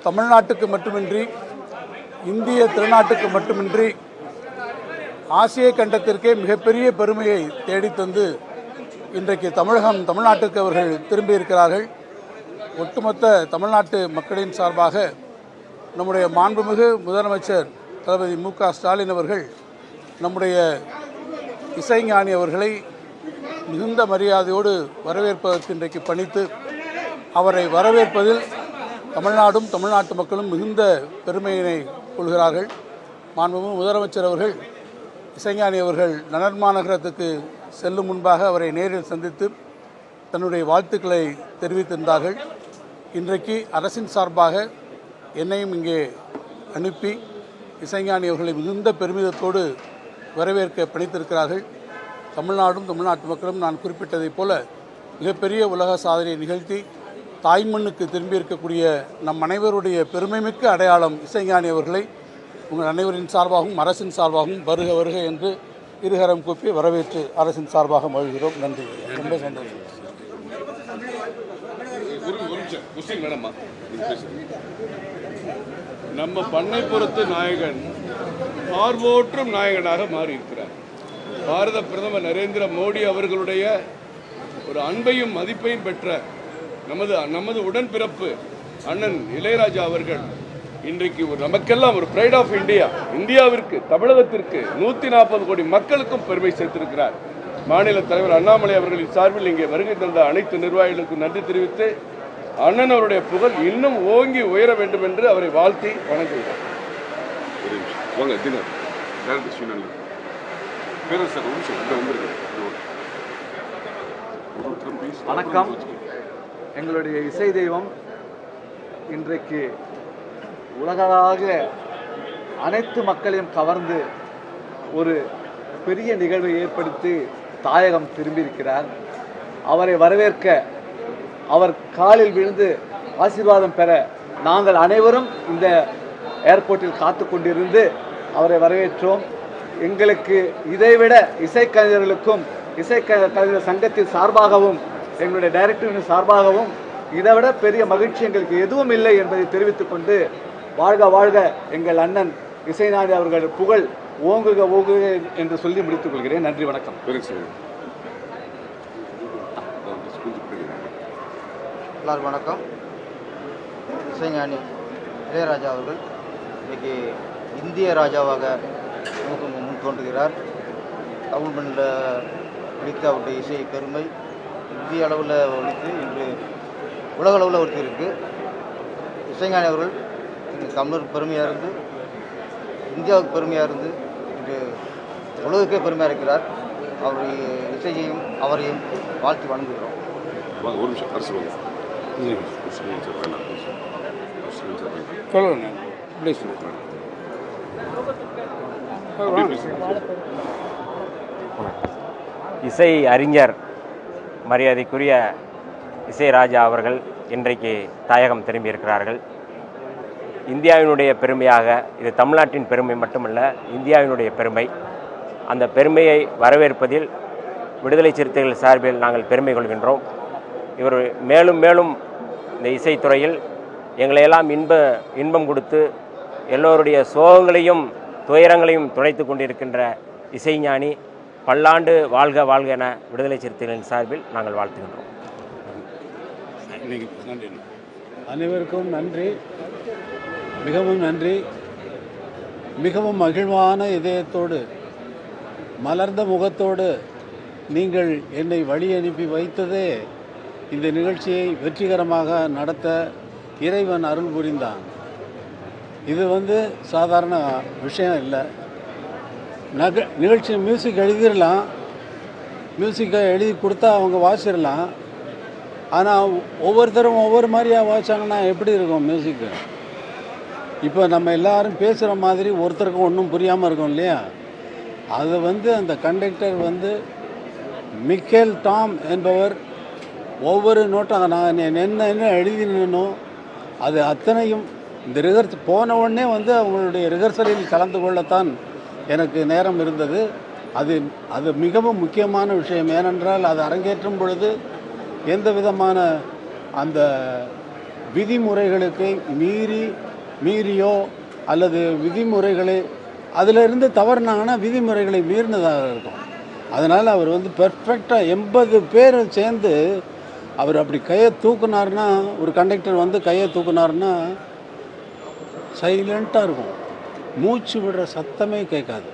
தமிழ்நாட்டுக்கு மட்டுமின்றி இந்திய திருநாட்டுக்கு மட்டுமின்றி ஆசிய கண்டத்திற்கே மிகப்பெரிய பெருமையை தேடித்தந்து இன்றைக்கு தமிழ்நாட்டுக்கு அவர்கள் திரும்பியிருக்கிறார்கள். ஒட்டுமொத்த தமிழ்நாட்டு மக்களின் சார்பாக நம்முடைய மாண்புமிகு முதலமைச்சர் தளபதி மு.க. ஸ்டாலின் அவர்கள் நம்முடைய இசைஞானி அவர்களை மிகுந்த மரியாதையோடு வரவேற்பதற்கு இன்றைக்கு பணித்து அவரை வரவேற்பதில் தமிழ்நாடும் தமிழ்நாட்டு மக்களும் மிகுந்த பெருமையினை கொள்கிறார்கள். மாண்புமிகு முதலமைச்சர் அவர்கள் இசைஞானி அவர்கள் நகர் மாநகரத்துக்கு செல்லும் முன்பாக அவரை நேரில் சந்தித்து தன்னுடைய வாழ்த்துக்களை தெரிவித்திருந்தார்கள். இன்றைக்கு அரசின் சார்பாக என்னையும் இங்கே அனுப்பி இசைஞானி அவர்களை மிகுந்த பெருமிதத்தோடு வரவேற்க பணித்திருக்கிறார்கள். தமிழ்நாடும் தமிழ்நாட்டு மக்களும் நான் குறிப்பிட்டதைப் போல மிகப்பெரிய உலக சாதனையை நிகழ்த்தி தாய்மண்ணுக்கு திரும்பியிருக்கக்கூடிய நம் அனைவருடைய பெருமைமிக்க அடையாளம் இசைஞானி அவர்களை உங்கள் அனைவரின் சார்பாகவும் அரசின் சார்பாகவும் வருக வருக என்று இருகரம் கூப்பி வரவேற்று அரசின் சார்பாக மகிழ்கிறோம். நன்றி. ரொம்ப சந்தோஷம். நம்ம பண்ணைப்புறத்து நாயகன் பார்வோற்றும் நாயகனாக மாறியிருக்கிறார். பாரத பிரதமர் நரேந்திர மோடி அவர்களுடைய ஒரு அன்பையும் மதிப்பையும் பெற்ற நமது உடன்பிறப்பு அண்ணன் இளையராஜா அவர்கள் இன்றைக்கு நமக்கெல்லாம் ஒரு பிரைட் ஆஃப் இந்தியா, இந்தியாவிற்கு, தமிழகத்திற்கு 140 கோடி மக்களுக்கும் பெருமை சேர்த்திருக்கிறார். மாநில தலைவர் அண்ணாமலை அவர்களின் சார்பில் இங்கே வருகை தந்த அனைத்து நிர்வாகிகளுக்கும் நன்றி தெரிவித்து அண்ணன் அவருடைய புகழ் இன்னும் ஓங்கி உயர வேண்டும் என்று அவரை வாழ்த்தி வணங்குகிறார். வணக்கம். எங்களுடைய இசை தெய்வம் இன்றைக்கு உலகளாக அனைத்து மக்களையும் கவர்ந்து ஒரு பெரிய நிகழ்வை ஏற்படுத்தி தாயகம் திரும்பியிருக்கிறார். அவரை வரவேற்க அவர் காலில் விழுந்து ஆசீர்வாதம் பெற நாங்கள் அனைவரும் இந்த ஏர்போர்ட்டில் காத்து கொண்டிருந்து அவரை வரவேற்றோம். எங்களுக்கு இதைவிட இசைக்கலைஞர்களுக்கும் இசைக்கலைஞர் சங்கத்தின் சார்பாகவும் எங்களுடைய டைரக்டரின் சார்பாகவும் இதைவிட பெரிய மகிழ்ச்சி எங்களுக்கு எதுவும் இல்லை என்பதை தெரிவித்துக் கொண்டு வாழ்க வாழ்க எங்கள் அண்ணன் இசைஞானி அவர்கள் புகழ் ஓங்குக ஓங்குக என்று சொல்லி முடித்துக் கொள்கிறேன். நன்றி, வணக்கம். எல்லாருக்கும் வணக்கம். இசைஞானி இளையராஜா அவர்கள் இன்றைக்கி இந்திய ராஜாவாக முன் தோன்றுகிறார். தமிழ் மண்ணில் ஒழித்த அவருடைய இசை பெருமை இந்திய அளவில் ஒழித்து இன்று உலக அளவில் ஒருத்தி இருக்குது. இசைஞானி அவர்கள் இன்று தமிழருக்கு பெருமையாக இருந்து, இந்தியாவுக்கு பெருமையாக இருந்து, இன்று உலகுக்கே பெருமையாக இருக்கிறார். அவருடைய இசையையும் அவரையும் வாழ்த்தி வணங்குகிறோம். இசை அறிஞர் மரியாதைக்குரிய இசைராஜா அவர்கள் இன்றைக்கு தாயகம் திரும்பியிருக்கிறார்கள். இந்தியாவினுடைய பெருமையாக, இது தமிழ்நாட்டின் பெருமை மட்டுமல்ல, இந்தியாவினுடைய பெருமை. அந்த பெருமையை வரவேற்பதில் விடுதலை சிறுத்தைகள் சார்பில் நாங்கள் பெருமை கொள்கின்றோம். இவர் மேலும் மேலும் இந்த இசைத்துறையில் எங்களையெல்லாம் இன்பம் கொடுத்து எல்லோருடைய சோகங்களையும் துயரங்களையும் துடைத்து கொண்டிருக்கின்ற இசைஞானி பல்லாண்டு வாழ்க வாழ்க என விடுதலை சிறுத்தைகளின் சார்பில் நாங்கள் வாழ்த்துகின்றோம். அனைவருக்கும் நன்றி, மிகவும் நன்றி. மிகவும் மகிழ்வான இதயத்தோடு, மலர்ந்த முகத்தோடு நீங்கள் என்னை வழி அனுப்பி வைத்ததே இந்த நிகழ்ச்சியை வெற்றிகரமாக நடத்த இறைவன் அருள் புரிந்தான். இது சாதாரண விஷயம் இல்லை. நிகழ்ச்சி மியூசிக் எழுதிடலாம், மியூசிக்கை எழுதி கொடுத்தா அவங்க வாசிடலாம். ஆனால் ஒவ்வொருத்தரும் ஒவ்வொரு மாதிரியாக வாசிச்சாங்கன்னா எப்படி இருக்கும் மியூசிக்கு? இப்போ நம்ம எல்லாரும் பேசுகிற மாதிரி ஒருத்தருக்கும் ஒன்றும் புரியாமல் இருக்கும் இல்லையா? அதை அந்த கண்டக்டர் மிக்கேல் டாம் என்பவர் ஒவ்வொரு நோட்டாக நான் என்ன எழுதினோ அது அத்தனையும் இந்த போன உடனே அவங்களுடைய ரிஹர்சலில் கலந்து கொள்ளத்தான் எனக்கு நேரம் இருந்தது. அது மிகவும் முக்கியமான விஷயம். ஏனென்றால் அது அரங்கேற்றும் பொழுது எந்த விதமான அந்த விதிமுறைகளுக்கு மீறியோ அல்லது விதிமுறைகளை அதிலிருந்து தவறுனாங்கன்னா விதிமுறைகளை மீறினதாக இருக்கும். அதனால் அவர் வந்து பெர்ஃபெக்டாக 80 பேர் சேர்ந்து அவர் அப்படி கையை தூக்குனார்னா, ஒரு கண்டக்டர் வந்து கையை தூக்குனார்னா சைலண்ட்டாக இருக்கும், மூச்சு விடுற சத்தமே கேட்காது.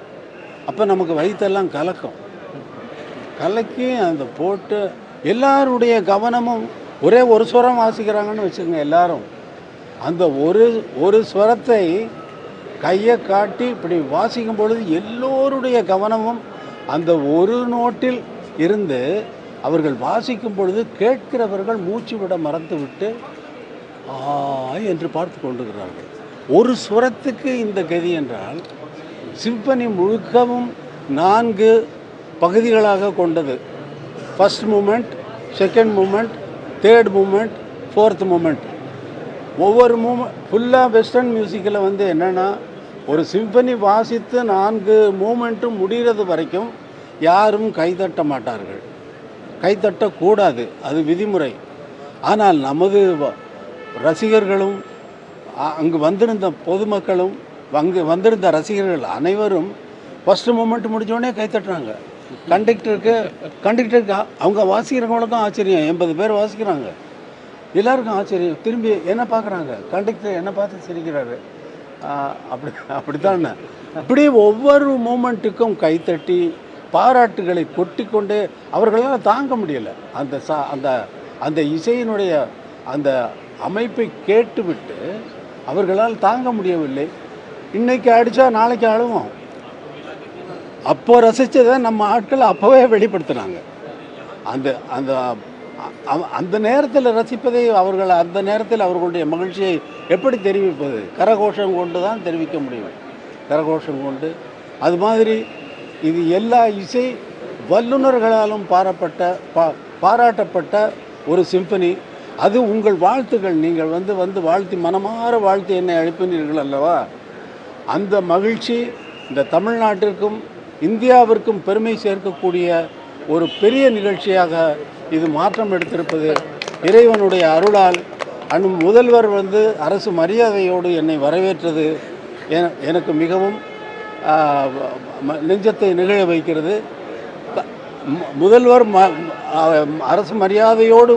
அப்போ நமக்கு வயிற்றெல்லாம் கலக்கி அந்த போட்டு எல்லாருடைய கவனமும் ஒரே ஒரு ஸ்வரம் வாசிக்கிறாங்கன்னு வச்சுக்கோங்க. எல்லாரும் அந்த ஒரு ஸ்வரத்தை கையை காட்டி இப்படி வாசிக்கும் பொழுது எல்லோருடைய கவனமும் அந்த ஒரு நோட்டில் இருந்து அவர்கள் வாசிக்கும் பொழுது கேட்கிறவர்கள் மூச்சு விட மறந்துவிட்டு என்று பார்த்து கொண்டிருக்கிறார்கள். ஒரு சுரத்துக்கு இந்த கதி என்றால் சிம்பனி முழுக்கவும் 4 பகுதிகளாக கொண்டது. First moment, second moment, third moment, fourth moment. ஒவ்வொரு ஃபுல்லாக வெஸ்டர்ன் மியூசிக்கில் வந்து என்னென்னா, ஒரு சிம்பனி வாசித்து 4 மூமெண்ட்டும் முடிகிறது வரைக்கும் யாரும் கைதட்ட மாட்டார்கள், கைதட்டக்கூடாது, அது விதிமுறை. ஆனால் நமது ரசிகர்களும் அங்கு வந்திருந்த பொதுமக்களும் அங்கு வந்திருந்த ரசிகர்கள் அனைவரும் ஃபஸ்ட்டு மூமெண்ட் முடிஞ்சோடனே கைத்தட்டுறாங்க. கண்டக்டருக்கு அவங்க வாசிக்கிறவங்களுக்கும் ஆச்சரியம். 80 பேர் வாசிக்கிறாங்க, எல்லாருக்கும் ஆச்சரியம். திரும்பி என்ன பார்க்குறாங்க, கண்டக்டர் என்ன பார்த்து சிரிக்கிறாரு. அப்படித்தான் இப்படி ஒவ்வொரு மூமெண்ட்டுக்கும் கைத்தட்டி பாராட்டுகளை கொட்டிக்கொண்டே அவர்களால் தாங்க முடியலை. அந்த இசையினுடைய அந்த அமைப்பை கேட்டுவிட்டு அவர்களால் தாங்க முடியவில்லை. இன்னைக்கு அடித்தா நாளைக்கு அழுவோம். அப்போ ரசித்ததை நம்ம ஆட்கள் அப்போவே வெளிப்படுத்துனாங்க. அந்த அந்த அந்த நேரத்தில் ரசிப்பதை அவர்கள் அந்த நேரத்தில் அவர்களுடைய மகிழ்ச்சியை எப்படி தெரிவிப்பது? கரகோஷம் கொண்டு தான் தெரிவிக்க முடியும், கரகோஷம் கொண்டு. அது மாதிரி இது எல்லா இசை வல்லுநர்களாலும் பாராட்டப்பட்ட ஒரு சிம்பனி. அது உங்கள் வாழ்த்துக்கள். நீங்கள் வந்து வாழ்த்தி மனமாற வாழ்த்தி என்னை அழைப்பினீர்கள் அல்லவா? அந்த மகிழ்ச்சி இந்த தமிழ்நாட்டிற்கும் இந்தியாவிற்கும் பெருமை சேர்க்கக்கூடிய ஒரு பெரிய நிகழ்ச்சியாக இது மாற்றம் எடுத்திருப்பது இறைவனுடைய அருளால். முதல்வர் வந்து அரசு மரியாதையோடு என்னை வரவேற்றது எனக்கு மிகவும் நெஞ்சத்தை நிகழ வைக்கிறது. முதல்வர் அரசு மரியாதையோடு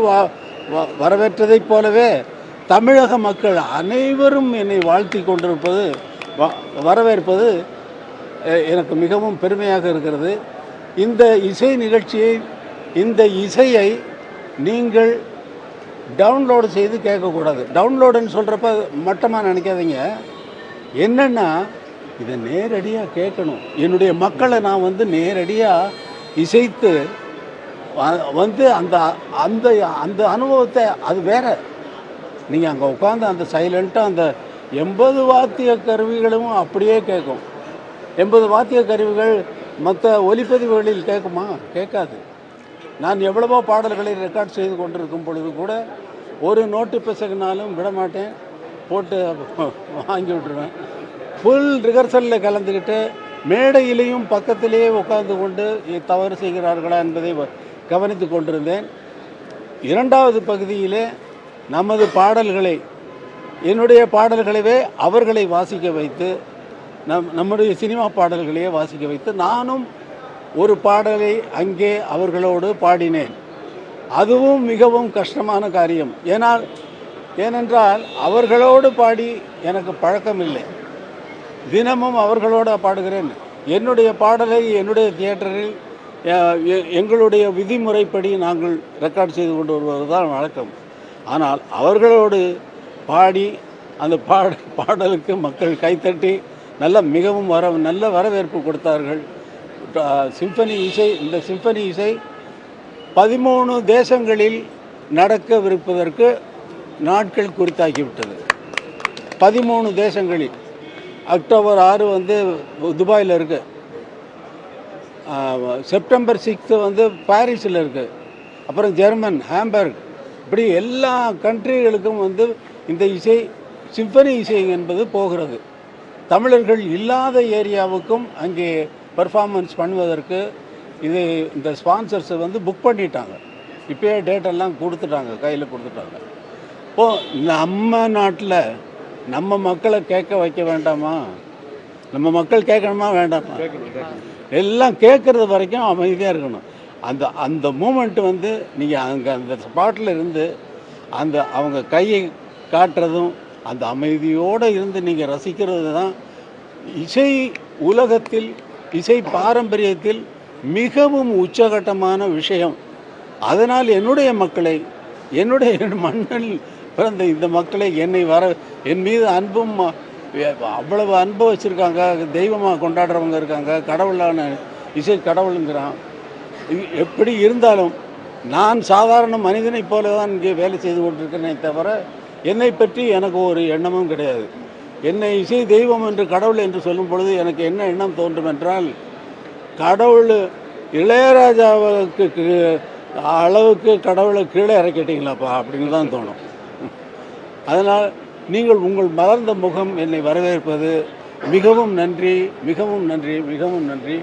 வரவேற்றதைப் போலவே தமிழக மக்கள் அனைவரும் என்னை வாழ்த்தி கொண்டிருப்பது, வரவேற்பது எனக்கு மிகவும் பெருமையாக இருக்கிறது. இந்த இசை நிகழ்ச்சியை, இந்த இசையை நீங்கள் டவுன்லோடு செய்து கேட்கக்கூடாது. டவுன்லோடுன்னு சொல்கிறப்ப மட்டமாக நினைக்காதீங்க. என்னென்னா, இதை நேரடியாக கேட்கணும். என்னுடைய மக்களை நான் வந்து நேரடியாக இசைத்து வந்து அந்த அந்த அந்த அனுபவத்தை, அது வேறு. நீங்கள் அங்கே உட்காந்து அந்த சைலண்ட்டாக அந்த 80 வாத்திய கருவிகளும் அப்படியே கேட்கும். 80 வாத்திய கருவிகள் மற்ற ஒலிப்பதிவுகளில் கேட்குமா? கேட்காது. நான் எவ்வளவோ பாடல்களை ரெக்கார்ட் செய்து கொண்டிருக்கும் பொழுது கூட ஒரு நோட்டு பிசகுனாலும் விட மாட்டேன், போட்டு வாங்கி விட்டுருவேன். ஃபுல் ரிஹர்சலில் கலந்துக்கிட்டு மேடையிலையும் பக்கத்திலேயே உட்கார்ந்து கொண்டு தவறு செய்கிறார்களா என்பதை கவனித்து கொண்டிருந்தேன். 2வது பகுதியிலே நமது பாடல்களை, என்னுடைய பாடல்களவே அவர்களை வாசிக்க வைத்து, நம்முடைய சினிமா பாடல்களையே வாசிக்க வைத்து நானும் ஒரு பாடலை அங்கே அவர்களோடு பாடினேன். அதுவும் மிகவும் கஷ்டமான காரியம். ஏனென்றால் அவர்களோடு பாடி எனக்கு பழக்கம் இல்லை. தினமும் அவர்களோடு பாடுகிறேன். என்னுடைய பாடலை என்னுடைய தியேட்டரில் எங்களுடைய விதிமுறைப்படி நாங்கள் ரெக்கார்ட் செய்து கொண்டு வருவது தான் வழக்கம். ஆனால் அவர்களோடு பாடி அந்த பாடலுக்கு மக்கள் கைத்தட்டி மிகவும் நல்ல வரவேற்பு கொடுத்தார்கள். சிம்பனி இசை, இந்த சிம்பனி இசை 13 தேசங்களில் நடக்கவிருப்பதற்கு நாட்கள் குறித்தாக்கிவிட்டது. 13 தேசங்களில். அக்டோபர் 6 வந்து துபாயில் இருக்குது, செப்டம்பர் 6 வந்து பாரிஸில் இருக்குது, அப்புறம் ஜெர்மன் ஹாம்பர்க், இப்படி எல்லா கண்ட்ரிகளுக்கும் வந்து இந்த இசை, சிம்பனி இசை என்பது போகிறது. தமிழர்கள் இல்லாத ஏரியாவுக்கும் அங்கே பர்ஃபார்மன்ஸ் பண்ணுவதற்கு இந்த ஸ்பான்சர்ஸை வந்து புக் பண்ணிட்டாங்க. இப்போயே டேட்டெல்லாம் கொடுத்துட்டாங்க, கையில் கொடுத்துட்டாங்க. இப்போ நம்ம நாட்டில் நம்ம மக்களை கேட்க வைக்க வேண்டாமா? நம்ம மக்கள் கேட்கணுமா வேண்டாமா? எல்லாம் கேட்குறது வரைக்கும் அமைதியாக இருக்கணும். அந்த அந்த மூமெண்ட் வந்து நீங்கள் அங்கே அந்த ஸ்பாட்டில் இருந்து அந்த அவங்க கையை காட்டுறதும் அந்த அமைதியோடு இருந்து நீங்கள் ரசிக்கிறது தான் இசை உலகத்தில், இசை பாரம்பரியத்தில் மிகவும் உச்சகட்டமான விஷயம். அதனால் என்னுடைய மக்களை, என்னுடைய மண்ணில் பிறந்த இந்த மக்களை என் மீது அன்பும் அவ்வளவு அன்பு வச்சுருக்காங்க. தெய்வமாக கொண்டாடுறவங்க இருக்காங்க. கடவுளான இசை கடவுளுங்கிறான். எப்படி இருந்தாலும் நான் சாதாரண மனிதனை போல தான் இங்கே வேலை செய்து கொண்டிருக்கிறேனே தவிர என்னை பற்றி எனக்கு ஒரு எண்ணமும் கிடையாது. என்னை இசை தெய்வம் என்று கடவுள் என்று சொல்லும் பொழுது எனக்கு என்ன எண்ணம் தோன்றும் என்றால், கடவுள் இளையராஜாவுக்கு அளவுக்கு கடவுளை கீழே இறக்கிட்டீங்களாப்பா அப்படின்னு தான் தோணும். அதனால் நீங்கள் உங்கள் மலர்ந்த முகம் என்னை வரவேற்பது மிகவும் நன்றி, மிகவும் நன்றி, மிகவும் நன்றி.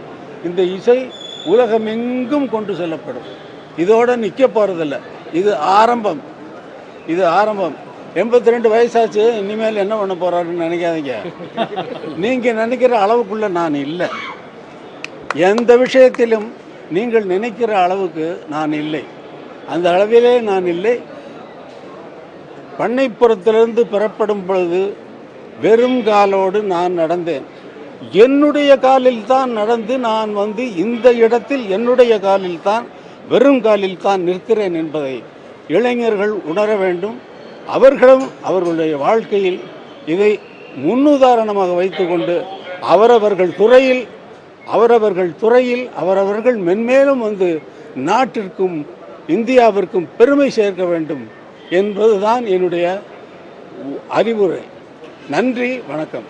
இந்த இசை உலகமெங்கும் கொண்டு செல்லப்படும். இதோடு நிற்க போகிறதில்ல. இது ஆரம்பம், இது ஆரம்பம். 82 வயசாச்சு, இனிமேல் என்ன பண்ண போகிறாருன்னு நினைக்காதீங்க. நீங்கள் நினைக்கிற அளவுக்குள்ளே நான் இல்லை. எந்த விஷயத்திலும் நீங்கள் நினைக்கிற அளவுக்கு நான் இல்லை. அந்த அளவிலே நான் இல்லை. பண்ணைப்புறத்திலிருந்து பெறப்படும் பொழுது வெறும் காலோடு நான் நடந்தேன். என்னுடைய காலில் தான் நடந்து நான் வந்து இந்த இடத்தில் என்னுடைய காலில் தான், வெறும் காலில் தான் நிற்கிறேன் என்பதை இளைஞர்கள் உணர வேண்டும். அவர்களும் அவர்களுடைய வாழ்க்கையில் இதை முன்னுதாரணமாக வைத்துக்கொண்டு அவரவர்கள் துறையில் அவரவர்கள் மென்மேலும் வந்து நாட்டிற்கும் இந்தியாவிற்கும் பெருமை சேர்க்க வேண்டும் என்பதுதான் என்னுடைய அறிவுரை. நன்றி, வணக்கம்.